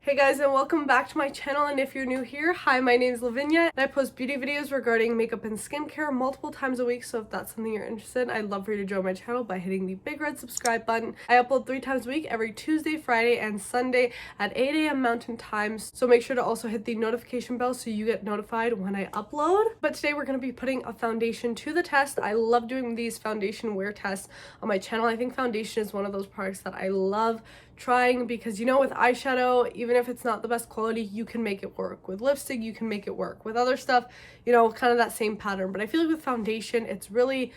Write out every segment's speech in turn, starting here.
Hey guys, and welcome back to my channel. And if you're new here, hi, my name is Lavinia and I post beauty videos regarding makeup and skincare multiple times a week. So if that's something you're interested in, I'd love for you to join my channel by hitting the big red subscribe button. I upload 3 times a week, every Tuesday, Friday, and Sunday at 8 a.m. Mountain Times. So make sure to also hit the notification bell so you get notified when I upload. But today we're going to be putting a foundation to the test. I love doing these foundation wear tests on my channel. I think foundation is one of those products that I love trying because, you know, with eyeshadow, even if it's not the best quality, you can make it work. With lipstick, you can make it work. With other stuff, you know, kind of that same pattern. But I feel like with foundation, it's really,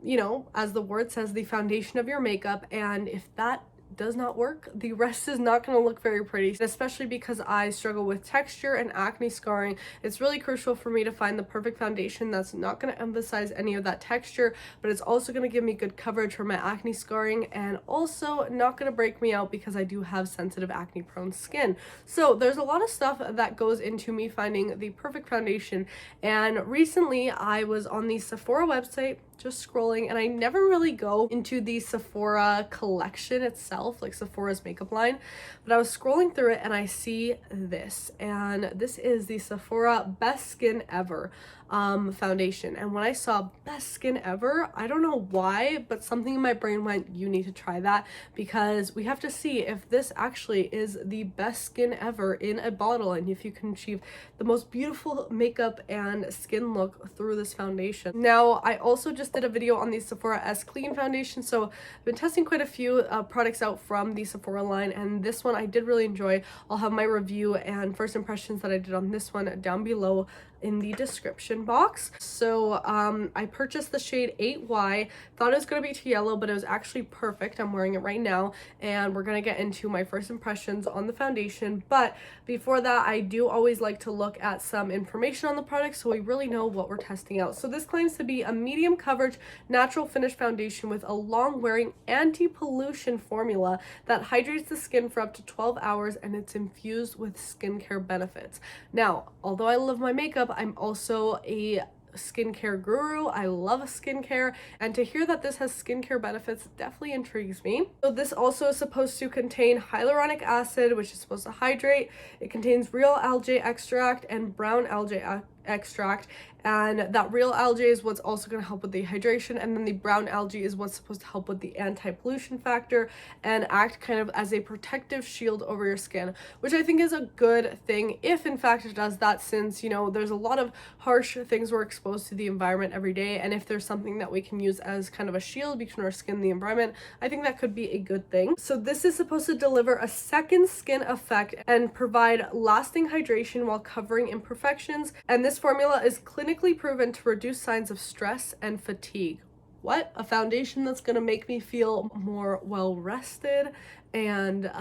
you know, as the word says, the foundation of your makeup. And if that does not work, the rest is not going to look very pretty, especially because I struggle with texture and acne scarring. It's really crucial for me to find the perfect foundation that's not going to emphasize any of that texture, but it's also going to give me good coverage for my acne scarring and also not going to break me out because I do have sensitive acne prone skin. So there's a lot of stuff that goes into me finding the perfect foundation. And recently I was on the Sephora website just scrolling, and I never really go into the Sephora collection itself, like Sephora's makeup line, but I was scrolling through it and I see this, and this is the Sephora Best Skin Ever foundation. And when I saw Best Skin Ever, I don't know why, but something in my brain went, you need to try that, because we have to see if this actually is the best skin ever in a bottle, and if you can achieve the most beautiful makeup and skin look through this foundation. Now, I also just did a video on the Sephora S Clean foundation, so I've been testing quite a few products out from the Sephora line, and this one I did really enjoy. I'll have my review and first impressions that I did on this one down below in the description box. So I purchased the shade 8Y. Thought it was going to be too yellow, but it was actually perfect. I'm wearing it right now, and we're going to get into my first impressions on the foundation. But before that, I do always like to look at some information on the product so we really know what we're testing out. So this claims to be a medium coverage natural finish foundation with a long wearing anti-pollution formula that hydrates the skin for up to 12 hours, and it's infused with skincare benefits. Now, although I love my makeup, I'm also a skincare guru. I love skincare, and to hear that this has skincare benefits definitely intrigues me. So this also is supposed to contain hyaluronic acid, which is supposed to hydrate. It contains real algae extract and brown algae extract, and that real algae is what's also going to help with the hydration, and then the brown algae is what's supposed to help with the anti-pollution factor and act kind of as a protective shield over your skin, which I think is a good thing if in fact it does that, since, you know, there's a lot of harsh things we're exposed to the environment every day, and if there's something that we can use as kind of a shield between our skin and the environment, I think that could be a good thing. So this is supposed to deliver a second skin effect and provide lasting hydration while covering imperfections, and this formula is clinically proven to reduce signs of stress and fatigue. What? A foundation that's going to make me feel more well rested and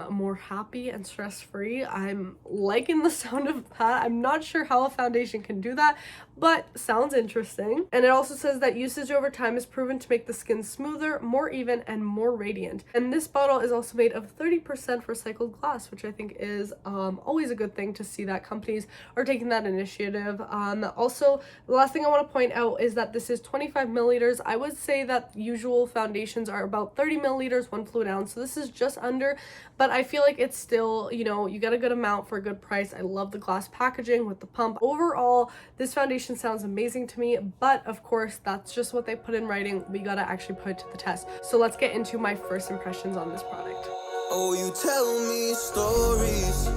more happy and stress-free. I'm liking the sound of that. I'm not sure how a foundation can do that, but sounds interesting. And it also says that usage over time is proven to make the skin smoother, more even, and more radiant. And this bottle is also made of 30% recycled glass, which I think is always a good thing to see that companies are taking that initiative. Also, the last thing I want to point out is that this is 25 milliliters. I would say that usual foundations are about 30 milliliters, 1 fluid ounce. So this is just under, but I feel like it's still, you know, you get a good amount for a good price. I love the glass packaging with the pump. Overall, this foundation sounds amazing to me, but of course that's just what they put in writing. We gotta actually put it to the test. So let's get into my first impressions on this product. Oh, you tell me stories,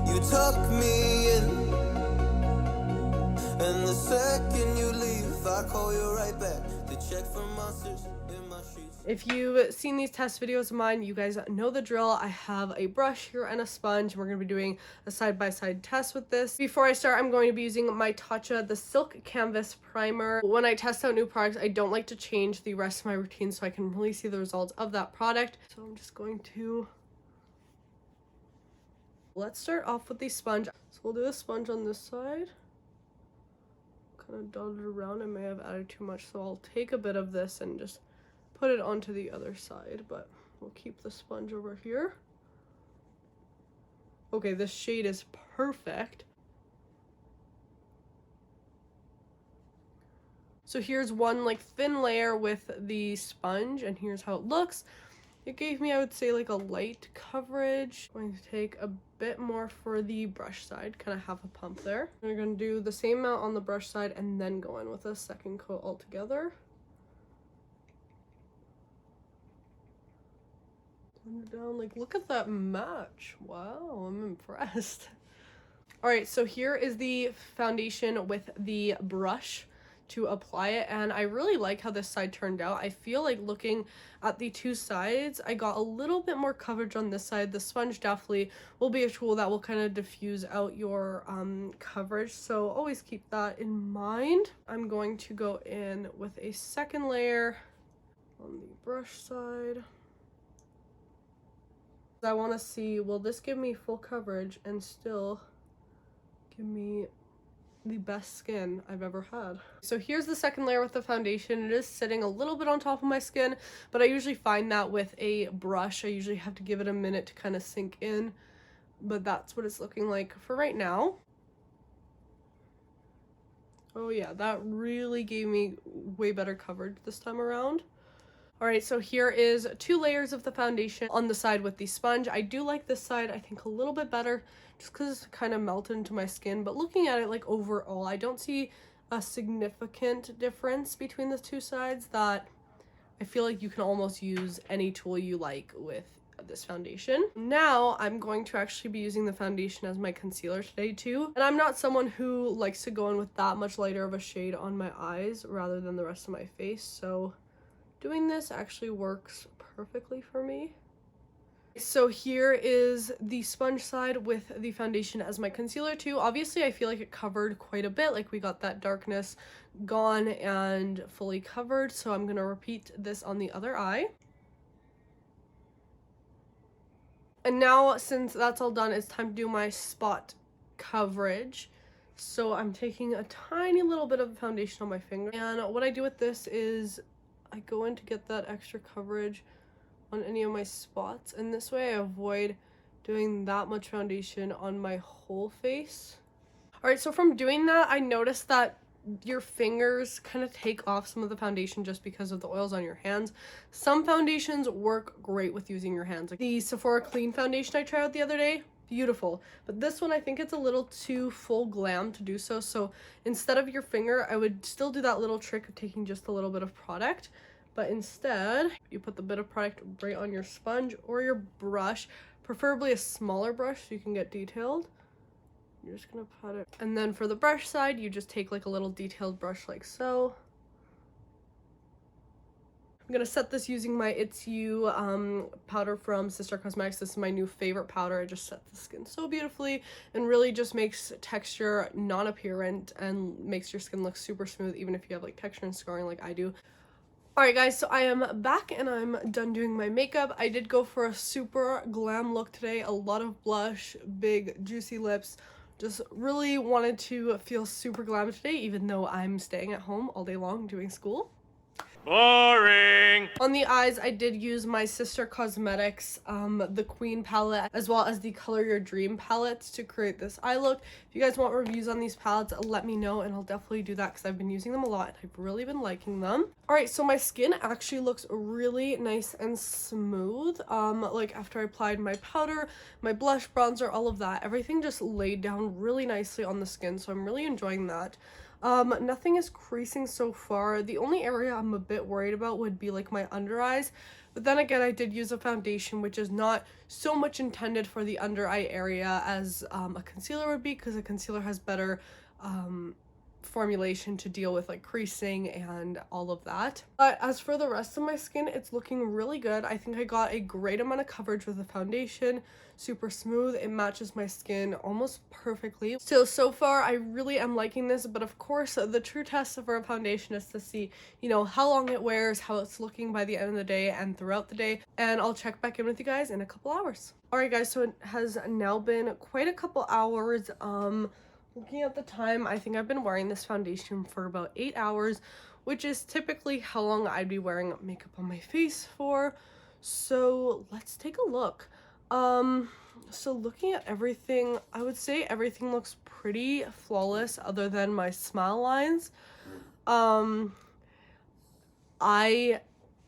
you tuck me in, and the second you leave I call you right back to check for monsters in my sheets. If you've seen these test videos of mine, you guys know the drill. I have a brush here and a sponge. We're going to be doing a side-by-side test with this. Before I start, I'm going to be using my Tatcha, the Silk Canvas Primer. When I test out new products, I don't like to change the rest of my routine so I can really see the results of that product. So I'm just going to... Let's start off with the sponge. So we'll do a sponge on this side. Kind of dot it around. I may have added too much, so I'll take a bit of this and just put it onto the other side, but we'll keep the sponge over here. Okay, this shade is perfect. So here's one like thin layer with the sponge, and here's how it looks. It gave me, I would say, like a light coverage. I'm going to take a bit more for the brush side, kind of have a pump there. We're going to do the same amount on the brush side and then go in with a second coat altogether. Blend it down. Like, look at that match. Wow, I'm impressed. All right, so here is the foundation with the brush to apply it, and I really like how this side turned out. I feel like looking at the two sides, I got a little bit more coverage on this side. The sponge definitely will be a tool that will kind of diffuse out your coverage, so always keep that in mind. I'm going to go in with a second layer on the brush side. I want to see, will this give me full coverage and still give me the best skin I've ever had. So here's the second layer with the foundation. It is sitting a little bit on top of my skin, but I usually find that with a brush, I usually have to give it a minute to kind of sink in, but that's what it's looking like for right now. Oh yeah, that really gave me way better coverage this time around. All right, so here is 2 layers of the foundation on the side with the sponge. I do like this side, I think, a little bit better just because it's kind of melted into my skin. But looking at it, like, overall, I don't see a significant difference between the two sides that I feel like you can almost use any tool you like with this foundation. Now I'm going to actually be using the foundation as my concealer today too. And I'm not someone who likes to go in with that much lighter of a shade on my eyes rather than the rest of my face. So doing this actually works perfectly for me. So here is the sponge side with the foundation as my concealer too. Obviously, I feel like it covered quite a bit. Like, we got that darkness gone and fully covered. So I'm gonna repeat this on the other eye. And now, since that's all done, it's time to do my spot coverage. So I'm taking a tiny little bit of foundation on my finger. And what I do with this is I go in to get that extra coverage on any of my spots, and this way I avoid doing that much foundation on my whole face. All right, so from doing that, I noticed that your fingers kind of take off some of the foundation just because of the oils on your hands. Some foundations work great with using your hands. Like the Sephora Clean foundation I tried out the other day, beautiful. But this one, I think it's a little too full glam to do so. So instead of your finger, I would still do that little trick of taking just a little bit of product. But instead, you put the bit of product right on your sponge or your brush, preferably a smaller brush so you can get detailed. You're just gonna pat it. And then for the brush side, you just take like a little detailed brush like so. I'm gonna set this using my It's You powder from Sister Cosmetics. This is my new favorite powder. It just sets the skin so beautifully and really just makes texture non-apparent and makes your skin look super smooth even if you have like texture and scarring like I do. Alright guys, so I am back and I'm done doing my makeup. I did go for a super glam look today. A lot of blush, big juicy lips. Just really wanted to feel super glam today even though I'm staying at home all day long doing school. Boring! On the eyes, I did use my Sister Cosmetics, the Queen palette, as well as the Color Your Dream palettes to create this eye look. If you guys want reviews on these palettes, let me know and I'll definitely do that because I've been using them a lot and I've really been liking them. Alright, so my skin actually looks really nice and smooth. Like after I applied my powder, my blush, bronzer, all of that, everything just laid down really nicely on the skin, so I'm really enjoying that. Nothing is creasing so far. The only area I'm a bit worried about would be like my under eyes. But then again, I did use a foundation which is not so much intended for the under eye area as a concealer would be, because a concealer has better formulation to deal with like creasing and all of that. But as for the rest of my skin, it's looking really good. I think I got a great amount of coverage with the foundation. Super smooth. It matches my skin almost perfectly. So far I really am liking this, but of course the true test for a foundation is to see, you know, how long it wears, how it's looking by the end of the day and throughout the day, and I'll check back in with you guys in a couple hours. Alright guys, so it has now been quite a couple hours. Looking at the time, I think I've been wearing this foundation for about 8 hours, which is typically how long I'd be wearing makeup on my face for. So let's take a look. So looking at everything, I would say everything looks pretty flawless other than my smile lines. I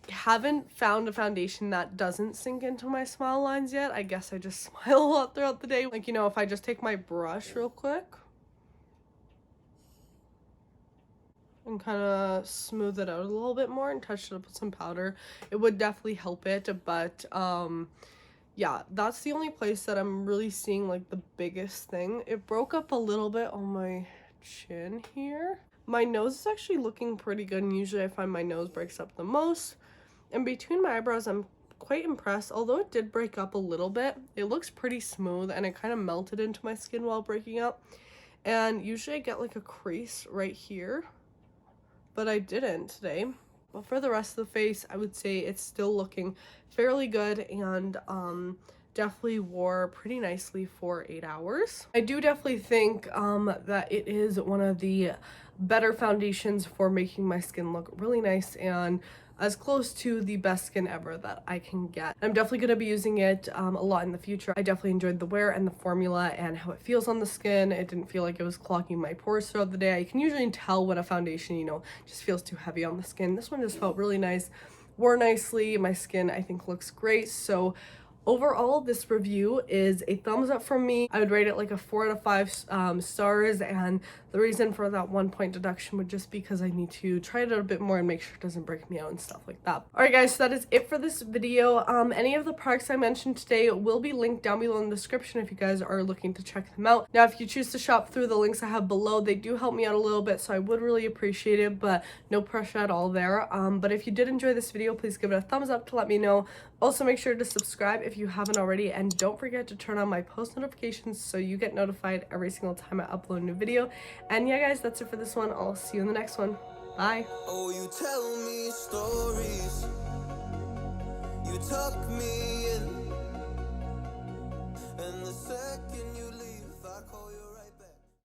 haven't found a foundation that doesn't sink into my smile lines yet. I guess I just smile a lot throughout the day. Like, you know, if I just take my brush real quick and kind of smooth it out a little bit more and touch it up with some powder, it would definitely help it. But yeah, that's the only place that I'm really seeing like the biggest thing. It broke up a little bit on my chin here. My nose is actually looking pretty good, and usually I find my nose breaks up the most. And between my eyebrows, I'm quite impressed. Although it did break up a little bit, it looks pretty smooth, and it kind of melted into my skin while breaking up. And usually I get like a crease right here, but I didn't today. But for the rest of the face, I would say it's still looking fairly good, and definitely wore pretty nicely for 8 hours. I do definitely think that it is one of the better foundations for making my skin look really nice and as close to the best skin ever that I can get. I'm definitely going to be using it a lot in the future. I definitely enjoyed the wear and the formula and how it feels on the skin. It didn't feel like it was clogging my pores throughout the day. I can usually tell when a foundation, you know, just feels too heavy on the skin. This one just felt really nice, wore nicely. My skin, I think, looks great. So overall, this review is a thumbs up from me. I would rate it like a 4 out of 5 stars, and the reason for that 1 point deduction would just because I need to try it out a bit more and make sure it doesn't break me out and stuff like that. Alright guys, so that is it for this video. Any of the products I mentioned today will be linked down below in the description if you guys are looking to check them out. Now, if you choose to shop through the links I have below, they do help me out a little bit, so I would really appreciate it, but no pressure at all there. But if you did enjoy this video, please give it a thumbs up to let me know. Also, make sure to subscribe if you haven't already, and don't forget to turn on my post notifications so you get notified every single time I upload a new video. And yeah guys, that's it for this one. I'll see you in the next one. Bye. Oh, you tell me stories, you tuck me in.